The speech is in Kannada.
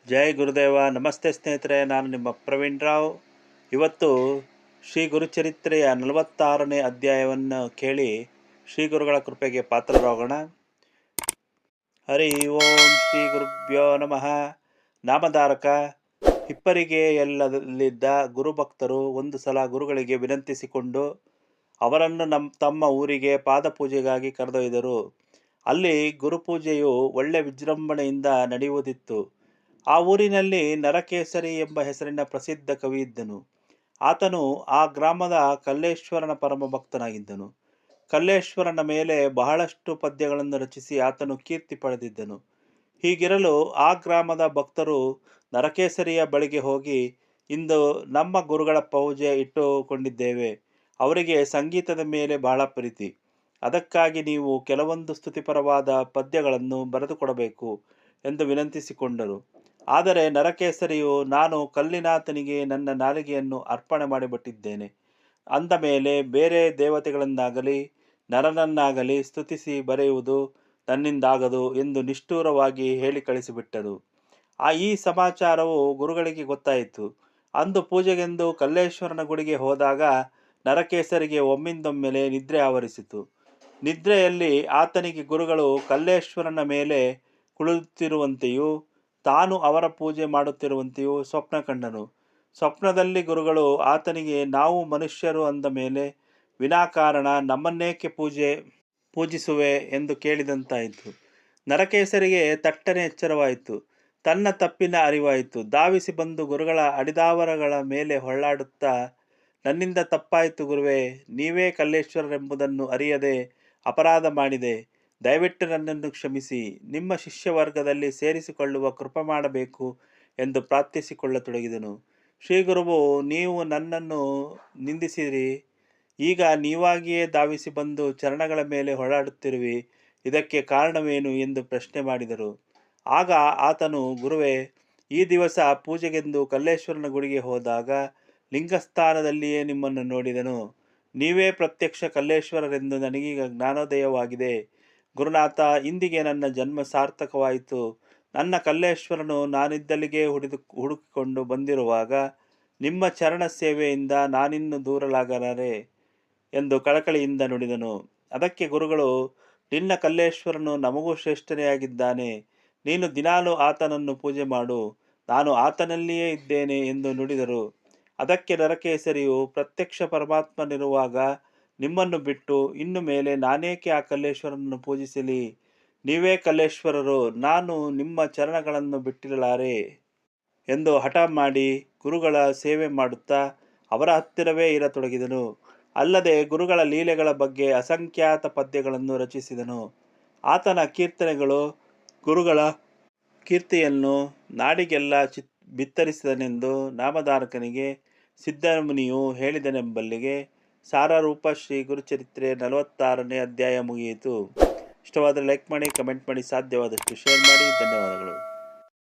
ಜೈ ಗುರುದೇವ. ನಮಸ್ತೆ ಸ್ನೇಹಿತರೆ, ನಾನು ನಿಮ್ಮ ಪ್ರವೀಣ್ ರಾವ್. ಇವತ್ತು ಶ್ರೀ ಗುರುಚರಿತ್ರೆಯ 46ನೇ ಅಧ್ಯಾಯವನ್ನು ಕೇಳಿ ಶ್ರೀ ಗುರುಗಳ ಕೃಪೆಗೆ ಪಾತ್ರರಾಗೋಣ. ಹರಿ ಓಂ ಶ್ರೀ ಗುರುಭ್ಯೋ ನಮಃ. ನಾಮಧಾರಕ. ಹಿಪ್ಪರಿಗೆಯಲ್ಲಿದ್ದ ಗುರುಭಕ್ತರು ಒಂದು ಸಲ ಗುರುಗಳಿಗೆ ವಿನಂತಿಸಿಕೊಂಡು ಅವರನ್ನು ತಮ್ಮ ಊರಿಗೆ ಪಾದಪೂಜೆಗಾಗಿ ಕರೆದೊಯ್ದರು. ಅಲ್ಲಿ ಗುರುಪೂಜೆಯು ಒಳ್ಳೆ ವಿಜೃಂಭಣೆಯಿಂದ ನಡೆಯುವುದಿತ್ತು. ಆ ಊರಿನಲ್ಲಿ ನರಕೇಸರಿ ಎಂಬ ಹೆಸರಿನ ಪ್ರಸಿದ್ಧ ಕವಿ ಇದ್ದನು. ಆತನು ಆ ಗ್ರಾಮದ ಕಲ್ಲೇಶ್ವರನ ಪರಮ ಭಕ್ತನಾಗಿದ್ದನು. ಕಲ್ಲೇಶ್ವರನ ಮೇಲೆ ಬಹಳಷ್ಟು ಪದ್ಯಗಳನ್ನು ರಚಿಸಿ ಆತನು ಕೀರ್ತಿ ಪಡೆದಿದ್ದನು. ಹೀಗಿರಲು ಆ ಗ್ರಾಮದ ಭಕ್ತರು ನರಕೇಸರಿಯ ಬಳಿಗೆ ಹೋಗಿ, ಇಂದು ನಮ್ಮ ಗುರುಗಳ ಪೂಜೆ ಇಟ್ಟುಕೊಂಡಿದ್ದೇವೆ. ಅವರಿಗೆ ಸಂಗೀತದ ಮೇಲೆ ಬಹಳ ಪ್ರೀತಿ. ಅದಕ್ಕಾಗಿ ನೀವು ಕೆಲವೊಂದು ಸ್ತುತಿಪರವಾದ ಪದ್ಯಗಳನ್ನು ಬರೆದುಕೊಡಬೇಕು ಎಂದು ವಿನಂತಿಸಿಕೊಂಡರು. ಆದರೆ ನರಕೇಸರಿಯು, ನಾನು ಕಲ್ಲಿನಾಥನಿಗೆ ನನ್ನ ನಾಲಿಗೆಯನ್ನು ಅರ್ಪಣೆ ಮಾಡಿಬಿಟ್ಟಿದ್ದೇನೆ. ಅಂದ ಮೇಲೆ ಬೇರೆ ದೇವತೆಗಳನ್ನಾಗಲಿ ನರನನ್ನಾಗಲಿ ಸ್ತುತಿಸಿ ಬರೆಯುವುದು ನನ್ನಿಂದಾಗದು ಎಂದು ನಿಷ್ಠೂರವಾಗಿ ಹೇಳಿ ಕಳಿಸಿಬಿಟ್ಟರು. ಈ ಸಮಾಚಾರವು ಗುರುಗಳಿಗೆ ಗೊತ್ತಾಯಿತು. ಅಂದು ಪೂಜೆಗೆಂದು ಕಲ್ಲೇಶ್ವರನ ಗುಡಿಗೆ ಹೋದಾಗ ನರಕೇಸರಿಗೆ ಒಮ್ಮಿಂದೊಮ್ಮೆಲೆ ನಿದ್ರೆ ಆವರಿಸಿತು. ನಿದ್ರೆಯಲ್ಲಿ ಆತನಿಗೆ ಗುರುಗಳು ಕಲ್ಲೇಶ್ವರನ ಮೇಲೆ ಕುಳಿತಿರುವಂತೆಯೂ ತಾನು ಅವರ ಪೂಜೆ ಮಾಡುತ್ತಿರುವಂತೆಯೂ ಸ್ವಪ್ನ ಕಂಡನು. ಸ್ವಪ್ನದಲ್ಲಿ ಗುರುಗಳು ಆತನಿಗೆ, ನಾವು ಮನುಷ್ಯರು ಅಂದ ಮೇಲೆ ವಿನಾಕಾರಣ ನಮ್ಮನ್ನೇಕೆ ಪೂಜಿಸುವೆ ಎಂದು ಕೇಳಿದಂತಾಯಿತು. ನರಕೇಸರಿಗೆ ತಟ್ಟನೆ ಎಚ್ಚರವಾಯಿತು. ತನ್ನ ತಪ್ಪಿನ ಅರಿವಾಯಿತು. ಧಾವಿಸಿ ಬಂದು ಗುರುಗಳ ಅಡಿದಾವರಗಳ ಮೇಲೆ ಹೊರಳಾಡುತ್ತಾ, ನನ್ನಿಂದ ತಪ್ಪಾಯಿತು ಗುರುವೇ, ನೀವೇ ಕಲ್ಲೇಶ್ವರರೆಂಬುದನ್ನು ಅರಿಯದೆ ಅಪರಾಧ ಮಾಡಿದೆ. ದಯವಿಟ್ಟು ನನ್ನನ್ನು ಕ್ಷಮಿಸಿ, ನಿಮ್ಮ ಶಿಷ್ಯವರ್ಗದಲ್ಲಿ ಸೇರಿಸಿಕೊಳ್ಳುವ ಕೃಪೆ ಮಾಡಬೇಕು ಎಂದು ಪ್ರಾರ್ಥಿಸಿಕೊಳ್ಳತೊಡಗಿದನು. ಶ್ರೀಗುರುವು, ನೀವು ನನ್ನನ್ನು ನಿಂದಿಸಿರಿ. ಈಗ ನೀವಾಗಿಯೇ ಧಾವಿಸಿ ಬಂದು ಚರಣಗಳ ಮೇಲೆ ಹೊರಳಾಡುತ್ತಿರುವಿ. ಇದಕ್ಕೆ ಕಾರಣವೇನು ಎಂದು ಪ್ರಶ್ನೆ ಮಾಡಿದರು. ಆಗ ಆತನು, ಗುರುವೇ, ಈ ದಿವಸ ಪೂಜೆಗೆಂದು ಕಲ್ಲೇಶ್ವರನ ಗುಡಿಗೆ ಹೋದಾಗ ಲಿಂಗಸ್ಥಾನದಲ್ಲಿಯೇ ನಿಮ್ಮನ್ನು ನೋಡಿದನು. ನೀವೇ ಪ್ರತ್ಯಕ್ಷ ಕಲ್ಲೇಶ್ವರರೆಂದು ನನಗೀಗ ಜ್ಞಾನೋದಯವಾಗಿದೆ. ಗುರುನಾಥ, ಇಂದಿಗೆ ನನ್ನ ಜನ್ಮ ಸಾರ್ಥಕವಾಯಿತು. ನನ್ನ ಕಲ್ಲೇಶ್ವರನು ನಾನಿದ್ದಲ್ಲಿಗೆ ಹುಡುಕಿಕೊಂಡು ಬಂದಿರುವಾಗ ನಿಮ್ಮ ಚರಣ ಸೇವೆಯಿಂದ ನಾನಿನ್ನು ದೂರಲಾಗಲಾರೆ ಎಂದು ಕಳಕಳಿಯಿಂದ ನುಡಿದನು. ಅದಕ್ಕೆ ಗುರುಗಳು, ನಿನ್ನ ಕಲ್ಲೇಶ್ವರನು ನಮಗೂ ಶ್ರೇಷ್ಠನೇ ಆಗಿದ್ದಾನೆ. ನೀನು ದಿನಾಲೂ ಆತನನ್ನು ಪೂಜೆ ಮಾಡು, ನಾನು ಆತನಲ್ಲಿಯೇ ಇದ್ದೇನೆ ಎಂದು ನುಡಿದರು. ಅದಕ್ಕೆ ನರಕೇಸರಿಯು, ಪ್ರತ್ಯಕ್ಷ ಪರಮಾತ್ಮನಿರುವಾಗ ನಿಮ್ಮನ್ನು ಬಿಟ್ಟು ಇನ್ನು ಮೇಲೆ ನಾನೇಕೆ ಆ ಕಲ್ಲೇಶ್ವರನನ್ನು ಪೂಜಿಸಲಿ? ನೀವೇ ಕಲ್ಲೇಶ್ವರರು, ನಾನು ನಿಮ್ಮ ಚರಣಗಳನ್ನು ಬಿಟ್ಟಿರಲಾರೆ ಎಂದು ಹಠ ಮಾಡಿ ಗುರುಗಳ ಸೇವೆ ಮಾಡುತ್ತಾ ಅವರ ಹತ್ತಿರವೇ ಇರತೊಡಗಿದನು. ಅಲ್ಲದೆ ಗುರುಗಳ ಲೀಲೆಗಳ ಬಗ್ಗೆ ಅಸಂಖ್ಯಾತ ಪದ್ಯಗಳನ್ನು ರಚಿಸಿದನು. ಆತನ ಕೀರ್ತನೆಗಳು ಗುರುಗಳ ಕೀರ್ತಿಯನ್ನು ನಾಡಿಗೆಲ್ಲ ಬಿತ್ತರಿಸಿದನೆಂದು ನಾಮಧಾರಕನಿಗೆ ಸಿದ್ಧಮುನಿಯು ಹೇಳಿದನೆಂಬಲ್ಲಿಗೆ ಸಾರರೂಪ ಶ್ರೀ ಗುರುಚರಿತ್ರೆ 46ನೇ ಅಧ್ಯಾಯ ಮುಗಿಯಿತು. ಇಷ್ಟವಾದರೆ ಲೈಕ್ ಮಾಡಿ, ಕಮೆಂಟ್ ಮಾಡಿ, ಸಾಧ್ಯವಾದಷ್ಟು ಶೇರ್ ಮಾಡಿ. ಧನ್ಯವಾದಗಳು.